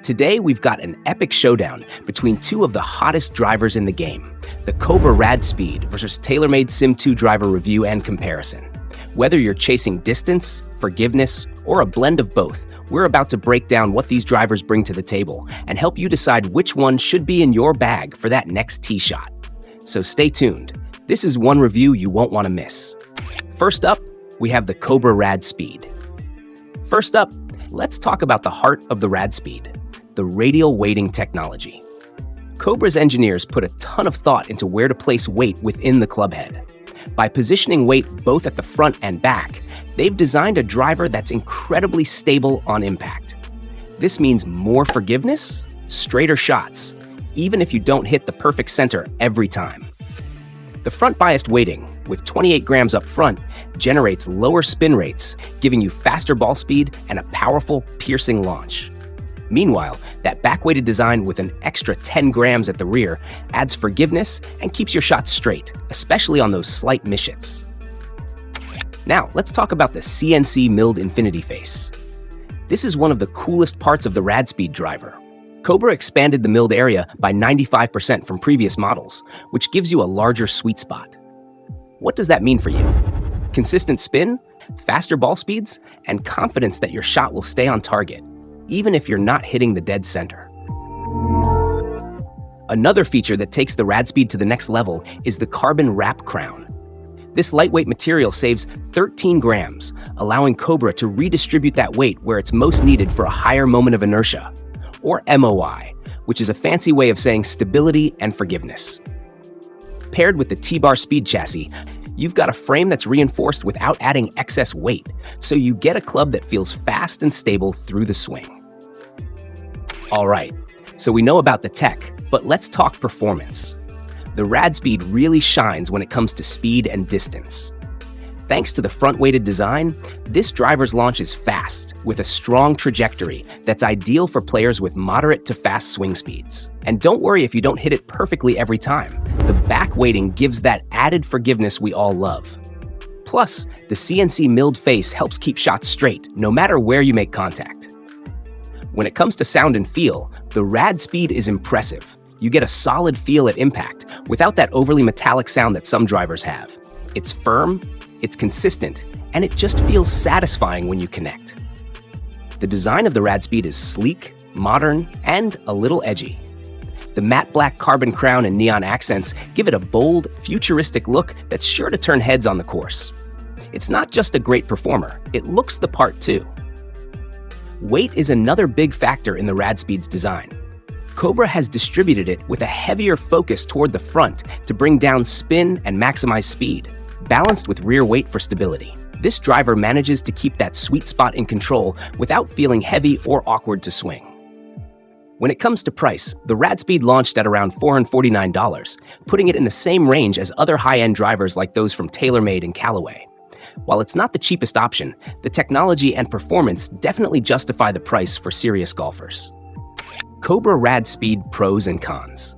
Today, we've got an epic showdown between two of the hottest drivers in the game, the Cobra Rad Speed versus TaylorMade SIM2 driver review and comparison. Whether you're chasing distance, forgiveness, or a blend of both, we're about to break down what these drivers bring to the table and help you decide which one should be in your bag for that next tee shot. So stay tuned. This is one review you won't want to miss. First up, we have the Cobra Rad Speed. First up, let's talk about the heart of the Rad Speed, the radial weighting technology. Cobra's engineers put a ton of thought into where to place weight within the club head. By positioning weight both at the front and back, they've designed a driver that's incredibly stable on impact. This means more forgiveness, straighter shots, even if you don't hit the perfect center every time. The front-biased weighting, with 28 grams up front, generates lower spin rates, giving you faster ball speed and a powerful, piercing launch. Meanwhile, that back-weighted design with an extra 10 grams at the rear adds forgiveness and keeps your shots straight, especially on those slight mishits. Now, let's talk about the CNC milled infinity face. This is one of the coolest parts of the Rad Speed driver. Cobra expanded the milled area by 95% from previous models, which gives you a larger sweet spot. What does that mean for you? Consistent spin, faster ball speeds, and confidence that your shot will stay on target, even if you're not hitting the dead center. Another feature that takes the Rad Speed to the next level is the carbon wrap crown. This lightweight material saves 13 grams, allowing Cobra to redistribute that weight where it's most needed for a higher moment of inertia, or MOI, which is a fancy way of saying stability and forgiveness. Paired with the T-bar speed chassis, you've got a frame that's reinforced without adding excess weight, so you get a club that feels fast and stable through the swing. All right, so we know about the tech, but let's talk performance. The Rad Speed really shines when it comes to speed and distance. Thanks to the front-weighted design, this driver's launch is fast, with a strong trajectory that's ideal for players with moderate to fast swing speeds. And don't worry if you don't hit it perfectly every time. The back weighting gives that added forgiveness we all love. Plus, the CNC milled face helps keep shots straight, no matter where you make contact. When it comes to sound and feel, the Rad Speed is impressive. You get a solid feel at impact, without that overly metallic sound that some drivers have. It's firm, it's consistent, and it just feels satisfying when you connect. The design of the Rad Speed is sleek, modern, and a little edgy. The matte black carbon crown and neon accents give it a bold, futuristic look that's sure to turn heads on the course. It's not just a great performer, it looks the part too. Weight is another big factor in the Rad Speed's design. Cobra has distributed it with a heavier focus toward the front to bring down spin and maximize speed, balanced with rear weight for stability. This driver manages to keep that sweet spot in control without feeling heavy or awkward to swing. When it comes to price, the Rad Speed launched at around $449, putting it in the same range as other high-end drivers like those from TaylorMade and Callaway. While it's not the cheapest option, the technology and performance definitely justify the price for serious golfers. Cobra Rad Speed pros and cons.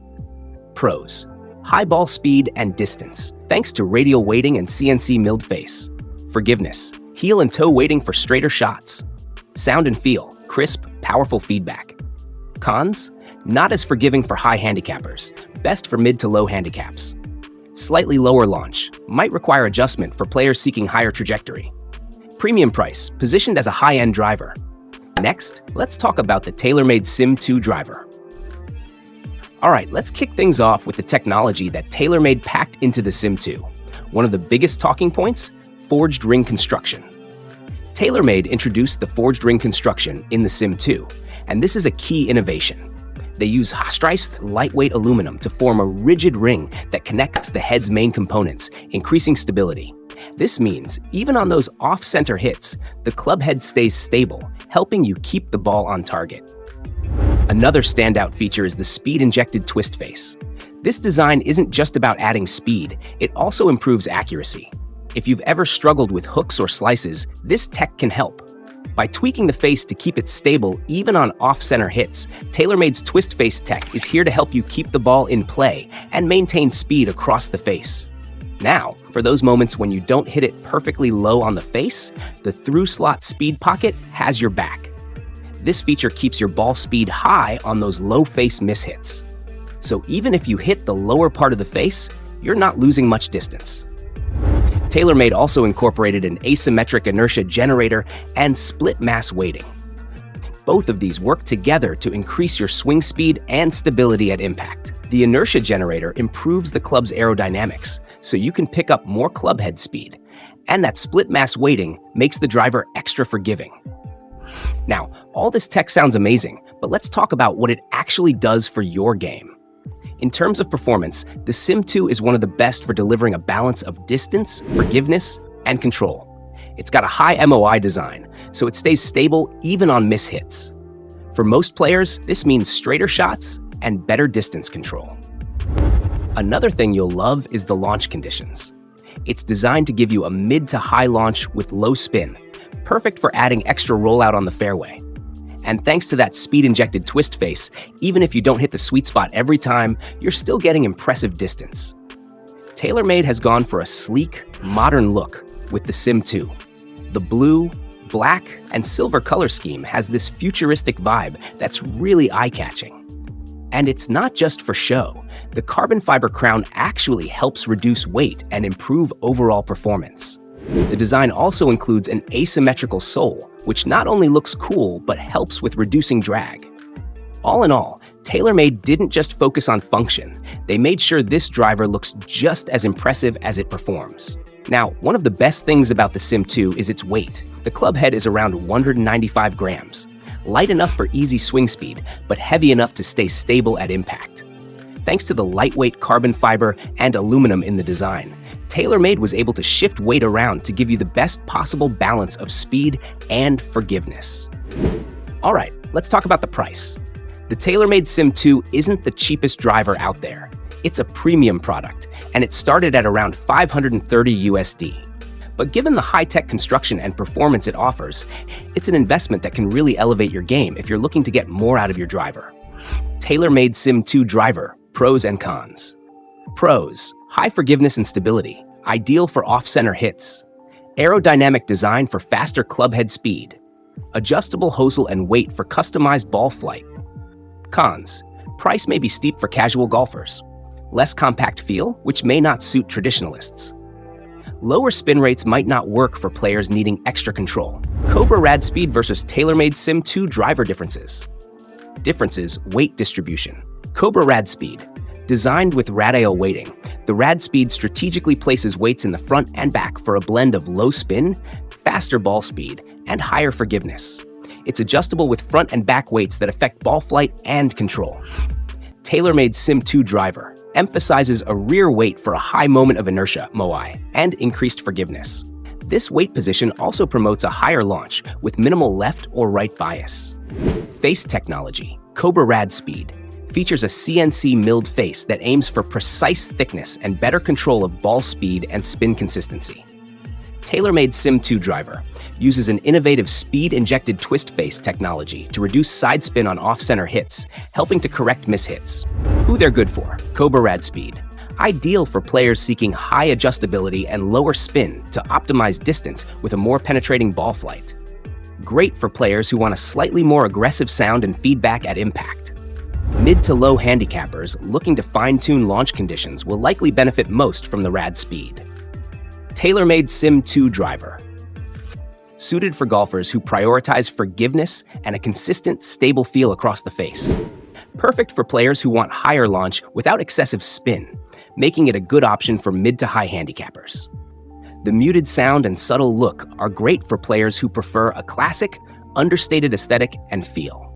Pros: high ball speed and distance, thanks to radial weighting and CNC milled face. Forgiveness: heel and toe weighting for straighter shots. Sound and feel: crisp, powerful feedback. Cons: not as forgiving for high handicappers, best for mid to low handicaps. Slightly lower launch, might require adjustment for players seeking higher trajectory. Premium price, positioned as a high-end driver. Next, let's talk about the TaylorMade SIM2 driver. All right, let's kick things off with the technology that TaylorMade packed into the SIM2. One of the biggest talking points: forged ring construction. TaylorMade introduced the forged ring construction in the SIM2, and this is a key innovation. They use striced, lightweight aluminum to form a rigid ring that connects the head's main components, increasing stability. This means, even on those off-center hits, the club head stays stable, helping you keep the ball on target. Another standout feature is the speed-injected twist face. This design isn't just about adding speed, it also improves accuracy. If you've ever struggled with hooks or slices, this tech can help. By tweaking the face to keep it stable even on off-center hits, TaylorMade's twist face tech is here to help you keep the ball in play and maintain speed across the face. Now, for those moments when you don't hit it perfectly low on the face, the through slot speed pocket has your back. This feature keeps your ball speed high on those low face miss hits. So even if you hit the lower part of the face, you're not losing much distance. TaylorMade also incorporated an asymmetric inertia generator and split mass weighting. Both of these work together to increase your swing speed and stability at impact. The inertia generator improves the club's aerodynamics, so you can pick up more club head speed. And that split mass weighting makes the driver extra forgiving. Now, all this tech sounds amazing, but let's talk about what it actually does for your game. In terms of performance, the SIM2 is one of the best for delivering a balance of distance, forgiveness, and control. It's got a high MOI design, so it stays stable even on miss hits. For most players, this means straighter shots and better distance control. Another thing you'll love is the launch conditions. It's designed to give you a mid to high launch with low spin, perfect for adding extra rollout on the fairway. And thanks to that speed-injected twist face, even if you don't hit the sweet spot every time, you're still getting impressive distance. TaylorMade has gone for a sleek, modern look with the SIM2. The blue, black, and silver color scheme has this futuristic vibe that's really eye-catching. And it's not just for show. The carbon fiber crown actually helps reduce weight and improve overall performance. The design also includes an asymmetrical sole, which not only looks cool, but helps with reducing drag. All in all, TaylorMade didn't just focus on function. They made sure this driver looks just as impressive as it performs. Now, one of the best things about the SIM2 is its weight. The club head is around 195 grams, light enough for easy swing speed, but heavy enough to stay stable at impact. Thanks to the lightweight carbon fiber and aluminum in the design, TaylorMade was able to shift weight around to give you the best possible balance of speed and forgiveness. All right, let's talk about the price. The TaylorMade SIM2 isn't the cheapest driver out there. It's a premium product, and it started at around $530 USD. But given the high-tech construction and performance it offers, it's an investment that can really elevate your game if you're looking to get more out of your driver. TaylorMade SIM2 driver, pros and cons. Pros: high forgiveness and stability, ideal for off-center hits. Aerodynamic design for faster club head speed. Adjustable hosel and weight for customized ball flight. Cons: price may be steep for casual golfers. Less compact feel, which may not suit traditionalists. Lower spin rates might not work for players needing extra control. Cobra Rad Speed versus TaylorMade SIM2 driver differences. Differences: weight distribution. Cobra Rad Speed. Designed with radial weighting, the Rad Speed strategically places weights in the front and back for a blend of low spin, faster ball speed, and higher forgiveness. It's adjustable with front and back weights that affect ball flight and control. TaylorMade SIM2 driver emphasizes a rear weight for a high moment of inertia (MOI) and increased forgiveness. This weight position also promotes a higher launch with minimal left or right bias. Face technology. Cobra Rad Speed features a CNC milled face that aims for precise thickness and better control of ball speed and spin consistency. TaylorMade SIM2 driver uses an innovative speed-injected twist face technology to reduce side spin on off-center hits, helping to correct miss hits. Who they're good for: Cobra Rad Speed. Ideal for players seeking high adjustability and lower spin to optimize distance with a more penetrating ball flight. Great for players who want a slightly more aggressive sound and feedback at impact. Mid to low handicappers looking to fine-tune launch conditions will likely benefit most from the Rad Speed. TaylorMade SIM2 driver. Suited for golfers who prioritize forgiveness and a consistent, stable feel across the face. Perfect for players who want higher launch without excessive spin, making it a good option for mid to high handicappers. The muted sound and subtle look are great for players who prefer a classic, understated aesthetic and feel.